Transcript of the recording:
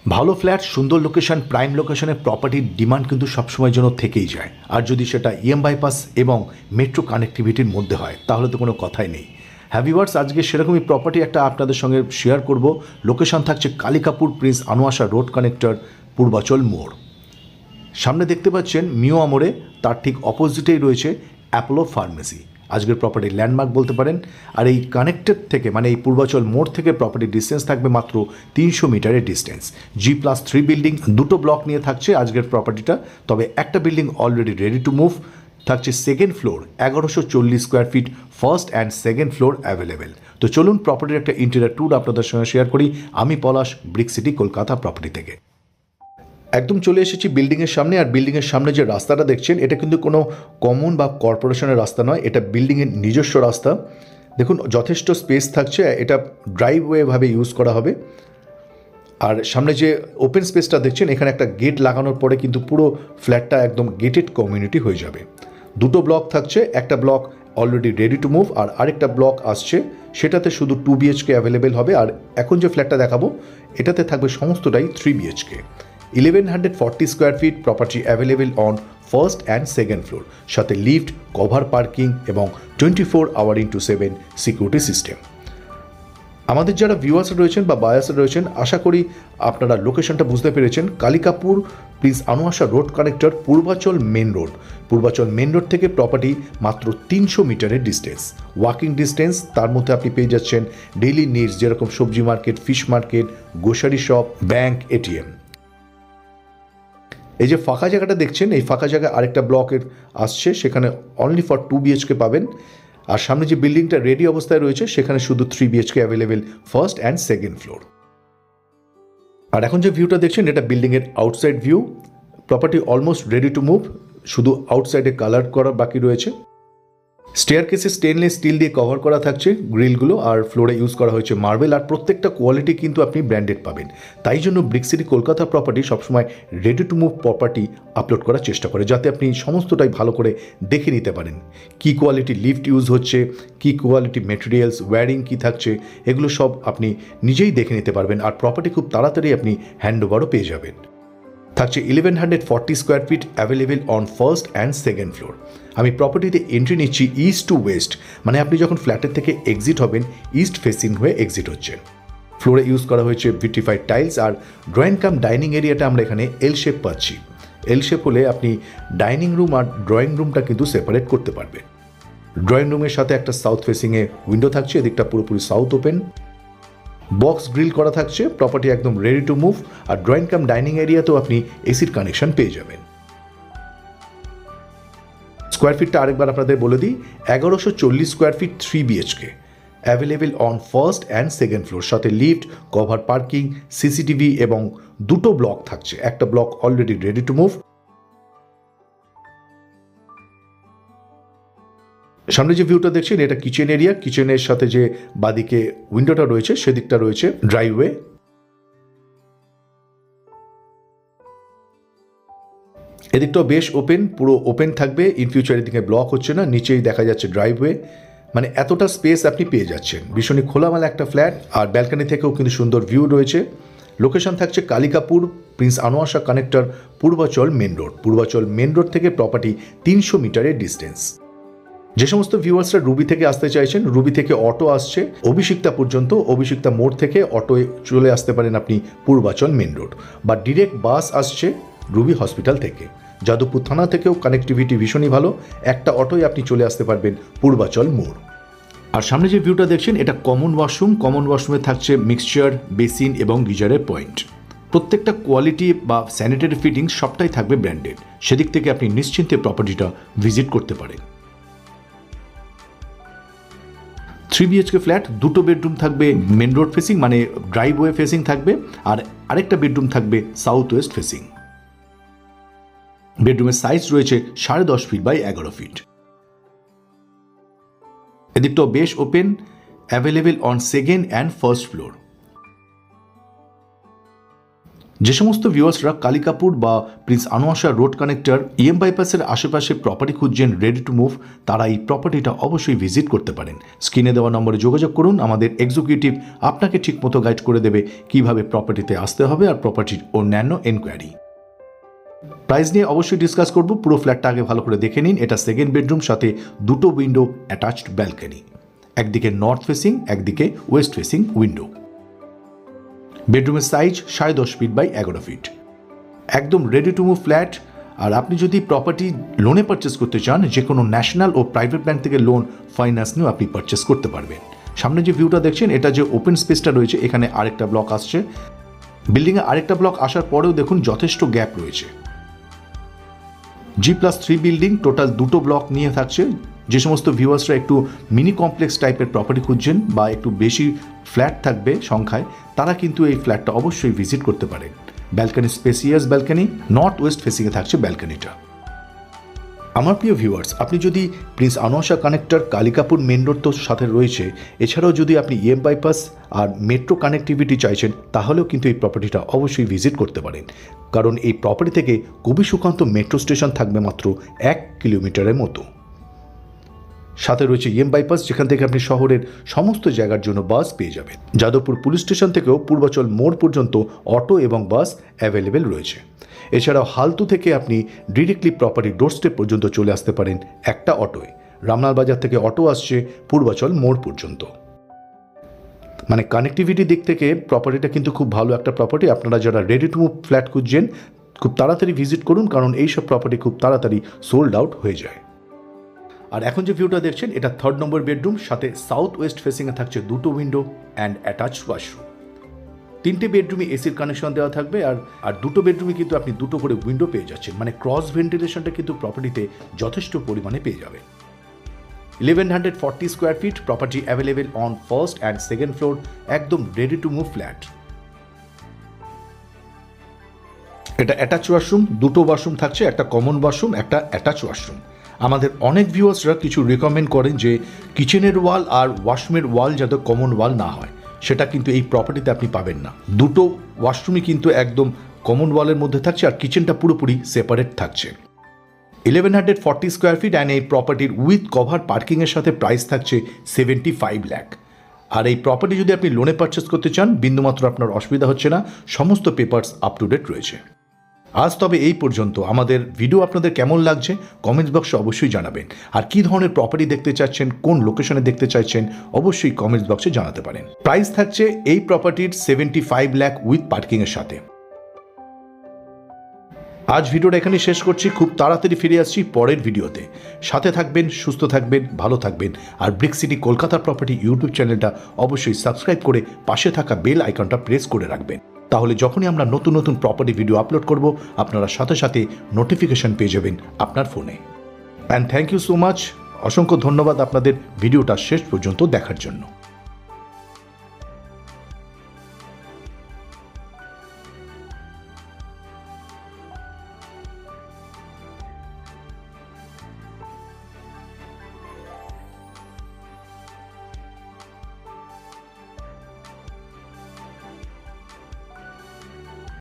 ভালো ফ্ল্যাট, সুন্দর location, prime লোকেশনের প্রপার্টির ডিমান্ড কিন্তু সবসময়ের জন্য থেকেই যায়। আর যদি সেটা বাইপাস এবং মেট্রো কানেক্টিভিটির মধ্যে হয় তাহলে তো কোনো কথাই নেই। ভিউয়ার্স, আজকে সেরকমই প্রপার্টি একটা আপনাদের সঙ্গে শেয়ার করব। লোকেশন থাকছে Kalikapur prince Anwar Shah road connector, Purbachal মোড়। সামনে দেখতে পাচ্ছেন মিও আমোরে, তার ঠিক অপোজিটেই রয়েছে অ্যাপোলো ফার্মেসি। আজকের প্রপার্টির ল্যান্ডমার্ক বলতে পারেন। আর এই কানেক্টেড থেকে মানে এই পূর্বাচল মোড় থেকে প্রপার্টির ডিস্টেন্স থাকবে মাত্র 300 মিটারের ডিস্টেন্স। G+3 বিল্ডিং, দুটো ব্লক নিয়ে থাকছে আজকের প্রপার্টিটা। তবে একটা building already ready to move. থাকছে second floor, 1140 square feet, first and second floor available. তো চলুন প্রপার্টির একটা ইন্টেরিয়র ট্যুর আপনাদের সঙ্গে শেয়ার করি। আমি পলাশ, ব্রিক সিটি কলকাতা প্রপার্টি থেকে। একদম চলে এসেছি বিল্ডিংয়ের সামনে। আর বিল্ডিংয়ের সামনে যে রাস্তাটা দেখছেন এটা কিন্তু কোনো কমন বা কর্পোরেশনের রাস্তা নয়, এটা বিল্ডিংয়ের নিজস্ব রাস্তা। দেখুন যথেষ্ট স্পেস থাকছে, এটা ড্রাইভওয়েভাবে ইউজ করা হবে। আর সামনে যে ওপেন স্পেসটা দেখছেন এখানে একটা গেট লাগানোর পরে কিন্তু পুরো ফ্ল্যাটটা একদম গেটেড কমিউনিটি হয়ে যাবে। দুটো ব্লক থাকছে, একটা block already ready to move আর আরেকটা ব্লক আসছে, সেটাতে শুধু 2 BHK অ্যাভেলেবেল হবে। আর এখন যে ফ্ল্যাটটা দেখাবো এটাতে থাকবে সমস্তটাই 3 BHK। 1140 square fit, property available on first and second floor, সাথে লিফট, কভার পার্কিং এবং 24/7 সিকিউরিটি সিস্টেম। আমাদের যারা ভিউয়ার্স রয়েছেন বা বায়ার্স রয়েছেন, আশা করি আপনারা লোকেশনটা বুঝতে পেরেছেন। Kalikapur prince Anwar Shah road connector, Purbachal main road. Purbachal main road থেকে প্রপার্টি মাত্র 300 মিটারের ডিস্টেন্স, ওয়াকিং ডিস্টেন্স। তার মধ্যে আপনি পেয়ে যাচ্ছেন ডেইলি নিডস যেরকম সবজি market, fish market, grocery shop, bank, ATM। এই যে ফাঁকা জায়গাটা দেখছেন, এই ফাঁকা জায়গায় আরেকটা ব্লকের আসছে, সেখানে অনলি ফর 2 BHK পাবেন। আর সামনে যে বিল্ডিংটা রেডি অবস্থায় রয়েছে সেখানে শুধু 3 BHK available, first and second floor. আর এখন যে ভিউটা দেখছেন এটা বিল্ডিংয়ের outside view. Property almost ready to move, শুধু আউটসাইডে কালার করা বাকি রয়েছে। স্টেয়ারকেসে স্টেনলেস স্টিল দিয়ে কভার করা থাকছে গ্রিলগুলো, আর ফ্লোরে ইউজ করা হয়েছে মার্বেল। আর প্রত্যেকটা কোয়ালিটি কিন্তু আপনি ব্র্যান্ডেড পাবেন। তাই জন্য ব্রিক সিটি কলকাতা প্রপার্টি সবসময় ready to move property upload করার চেষ্টা করে, যাতে আপনি সমস্তটাই ভালো করে দেখে নিতে পারেন। কী কোয়ালিটি লিফট ইউজ হচ্ছে, কী কোয়ালিটি মেটেরিয়ালস, ওয়্যারিং কী থাকছে, এগুলো সব আপনি নিজেই দেখে নিতে পারবেন। আর প্রপার্টি খুব তাড়াতাড়ি আপনি হ্যান্ড ওভারও পেয়ে যাবেন। থাকছে 1140 square fit available on first and second floor. আমি প্রপার্টিতে এন্ট্রি নিচ্ছি ইস্ট টু ওয়েস্ট, মানে আপনি যখন ফ্ল্যাটের থেকে এক্সিট হবেন ইস্ট ফেসিং হয়ে এক্সিট হচ্ছেন। ফ্লোরে ইউজ করা হয়েছে ভিট্রিফাইড টাইলস। আর ড্রয়িং কাম ডাইনিং এরিয়াটা আমরা এখানে এল শেপ পাচ্ছি। এল শেপ হলে আপনি ডাইনিং রুম আর ড্রয়িং রুমটা কিন্তু সেপারেট করতে পারবেন। ড্রয়িং রুমের সাথে একটা সাউথ ফেসিংয়ে উইন্ডো থাকছে, এদিকটা পুরোপুরি সাউথ ওপেন। বক্স গ্রিল করা থাকছে, প্রপার্টি একদম রেডি টু মুভ। আর ড্রয়িং কাম ডাইনিং এরিয়াতেও আপনি এসির কানেকশন পেয়ে যাবেন। স্কোয়ার ফিটটা আরেকবার আপনাদের বলে দিই, 1140 square fit, 3 BHK available on first and second floor, সাথে লিফট, কভার পার্কিং, CCTV এবং দুটো ব্লক থাকছে। একটা block already ready to move. সামনে যে ভিউটা দেখছেন এটা কিচেন এরিয়া। কিচেনের সাথে যে বাদিকে উইন্ডোটা রয়েছে সেদিকটা রয়েছে ড্রাইভওয়ে। এদিকটাও বেশ ওপেন, পুরো ওপেন থাকবে। ইন ফিউচার এদিকে ব্লক হচ্ছে না, নিচেই দেখা যাচ্ছে ড্রাইভওয়ে। মানে এতটা স্পেস আপনি পেয়ে যাচ্ছেন। ভীষণই খোলামেলা একটা ফ্ল্যাট, আর ব্যালকনি থেকেও কিন্তু সুন্দর ভিউ রয়েছে। লোকেশন থাকছে Kalikapur prince Anwar Shah connector, Purbachal main road. Purbachal main road থেকে প্রপার্টি 300 মিটারের ডিস্টেন্স। যে সমস্ত ভিউয়ার্সরা রুবি থেকে আসতে চাইছেন, রুবি থেকে অটো আসছে অভিষিক্তা পর্যন্ত। অভিষিক্তা মোড় থেকে অটোয় চলে আসতে পারেন আপনি পূর্বাচল মেন রোড, বা ডিরেক্ট বাস আসছে রুবি হসপিটাল থেকে। যাদবপুর থানা থেকেও কানেক্টিভিটি ভীষণই ভালো, একটা অটোয় আপনি চলে আসতে পারবেন পূর্বাচল মোড়। আর সামনে যে ভিউটা দেখছেন এটা কমন ওয়াশরুম। কমন ওয়াশরুমে থাকছে মিক্সচার, বেসিন এবং গিজারের পয়েন্ট। প্রত্যেকটা কোয়ালিটি বা স্যানিটারি ফিটিং সবটাই থাকবে ব্র্যান্ডেড। সেদিক থেকে আপনি নিশ্চিন্তে প্রপার্টিটা ভিজিট করতে পারেন। 3 BHK ফ্ল্যাট, দুটো বেডরুম থাকবে মেন রোড ফেসিং, মানে ড্রাইভওয়ে ফেসিং থাকবে। আর আরেকটা বেডরুম থাকবে সাউথ ওয়েস্ট ফেসিং। বেডরুমের সাইজ রয়েছে 10.5 ফিট বাই 11 ফিট। এদিকটাও বেশ open, available on second and first floor. যে সমস্ত ভিউয়ার্সরা কালিকাপুর বা Prince Anwar Shah road connector EM বাইপাসের আশেপাশে প্রপার্টি খুঁজছেন রেডি টু মুভ, তারা এই প্রপার্টিটা অবশ্যই ভিজিট করতে পারেন। স্ক্রিনে দেওয়া নম্বরে যোগাযোগ করুন, আমাদের এক্সিকিউটিভ আপনাকে ঠিকমতো গাইড করে দেবে কিভাবে প্রপার্টিতে আসতে হবে আর প্রপার্টির অন্যান্য এনকোয়ারি। প্রাইস নিয়ে অবশ্যই ডিসকাস করব, পুরো ফ্ল্যাটটা আগে ভালো করে দেখে নিন। এটা সেকেন্ড বেডরুম, সাথে দুটো উইন্ডো অ্যাটাচড ব্যালকনি, একদিকে নর্থ ফেসিং, একদিকে ওয়েস্ট ফেসিং উইন্ডো। বেডরুমের সাইজ 10.5 ফিট বাই 11 ফিট, একদম রেডি টু মুভ ফ্ল্যাট। আর আপনি যদি প্রপার্টি লোনে পারচেস করতে চান, যে কোনো ন্যাশনাল ও প্রাইভেট ব্যাংক থেকে লোন ফাইন্যান্স নিয়েও আপনি পারচেস করতে পারবেন। সামনে যে ভিউটা দেখছেন, এটা যে ওপেন স্পেসটা রয়েছে, এখানে আরেকটা ব্লক আসছে। বিল্ডিংয়ে আরেকটা ব্লক আসার পরেও দেখুন যথেষ্ট গ্যাপ রয়েছে। G+3 বিল্ডিং, টোটাল দুটো ব্লক নিয়ে থাকছে। যে সমস্ত ভিউয়ার্সরা একটু মিনি কমপ্লেক্স টাইপের প্রপার্টি খুঁজছেন বা একটু বেশি ফ্ল্যাট থাকবে সংখ্যায়, তারা কিন্তু এই ফ্ল্যাটটা অবশ্যই ভিজিট করতে পারেন। Balcony spacious balcony, north west ফেসিংয়ে থাকছে ব্যালকনিটা। আমার প্রিয় ভিউয়ার্স, আপনি যদি prince Anwar Shah connector Kalikapur main road তো সাথে রয়েছে, এছাড়াও যদি আপনি ইএম বাইপাস আর মেট্রো কানেক্টিভিটি চাইছেন, তাহলেও কিন্তু এই প্রপার্টিটা অবশ্যই ভিজিট করতে পারেন। কারণ এই প্রপার্টি থেকে কবি সুকান্ত মেট্রো স্টেশন থাকবে মাত্র 1 কিলোমিটারের মতো। সাথে রয়েছে ইএম বাইপাস, যেখান থেকে আপনি শহরের সমস্ত জায়গার জন্য বাস পেয়ে যাবেন। যাদবপুর পুলিশ স্টেশন থেকেও পূর্বাচল মোড় পর্যন্ত অটো এবং বাস অ্যাভেলেবেল রয়েছে। এছাড়াও হালতু থেকে আপনি ডিরেক্টলি প্রপার্টি ডোরস্টেপ পর্যন্ত চলে আসতে পারেন একটা অটোয়। রামলাল বাজার থেকে অটো আসছে পূর্বাচল মোড় পর্যন্ত। মানে কানেক্টিভিটি দিক থেকে প্রপার্টিটা কিন্তু খুব ভালো একটা প্রপার্টি। আপনারা যারা রেডি টু মুভ ফ্ল্যাট খুঁজছেন, খুব তাড়াতাড়ি ভিজিট করুন, কারণ এইসব প্রপার্টি খুব তাড়াতাড়ি সোল্ড আউট হয়ে যায়। আর এখন যে ভিউটা দেখছেন, এটা 3rd নম্বর বেডরুম, সাথে সাউথ ওয়েস্ট ফেসিংয়ে থাকছে দুটো উইন্ডো অ্যান্ড অ্যাটাচড ওয়াশরুম। 3টে বেডরুমে এসির কানেকশন দেওয়া থাকবে, আর দুটো বেডরুমে কিন্তু আপনি দুটো করে উইন্ডো পেয়ে যাচ্ছেন। মানে ক্রস ভেন্টিলেশনটা কিন্তু প্রপার্টিতে যথেষ্ট পরিমাণে পেয়ে যাবে। 1140 square fit, property available on first and second floor, একদম রেডি টু মুভ ফ্ল্যাট। এটা অ্যাটাচ ওয়াশরুম, দুটো ওয়াশরুম থাকছে, একটা কমন ওয়াশরুম, একটা অ্যাটাচ ওয়াশরুম। আমাদের অনেক ভিউয়ার্সরা কিছু রেকমেন্ড করেন যে কিচেনের ওয়াল আর ওয়াশরুমের ওয়াল যাতে কমন ওয়াল না হয়, সেটা কিন্তু এই প্রপার্টিতে আপনি পাবেন না। দুটো ওয়াশরুমই কিন্তু একদম কমন ওয়ালের মধ্যে থাকছে, আর কিচেনটা পুরোপুরি সেপারেট থাকছে। 1140 স্কোয়ার ফিট অ্যান্ড এই প্রপার্টির উইথ কভার পার্কিংয়ের সাথে প্রাইস থাকছে 75 লাখ। আর এই প্রপার্টি যদি আপনি লোনে পারচেস করতে চান, বিন্দুমাত্র আপনার অসুবিধা হচ্ছে না, সমস্ত পেপারস আপ টু ডেট রয়েছে। আজ তবে এই পর্যন্ত। আমাদের ভিডিও আপনাদের কেমন লাগছে কমেন্টস বক্সে অবশ্যই জানাবেন। আর কী ধরনের প্রপার্টি দেখতে চাচ্ছেন, কোন লোকেশনে দেখতে চাইছেন, অবশ্যই কমেন্টস বক্সে জানাতে পারেন। প্রাইস থাকছে এই প্রপার্টির 75 লাখ উইথ পার্কিংয়ের সাথে। আজ ভিডিওটা এখানে শেষ করছি, খুব তাড়াতাড়ি ফিরে আসছি পরের ভিডিওতে। সাথে থাকবেন, সুস্থ থাকবেন, ভালো থাকবেন। আর ব্রিক সিটি কলকাতার প্রপার্টি ইউটিউব চ্যানেলটা অবশ্যই সাবস্ক্রাইব করে পাশে থাকা বেল আইকনটা প্রেস করে রাখবেন। তাহলে যখনই আমরা নতুন নতুন প্রপার্টি ভিডিও আপলোড করব, আপনারা সাথে সাথে নোটিফিকেশন পেয়ে যাবেন আপনার ফোনে। And thank you so much, অসংখ্য ধন্যবাদ আপনাদের ভিডিওটা শেষ পর্যন্ত দেখার জন্য।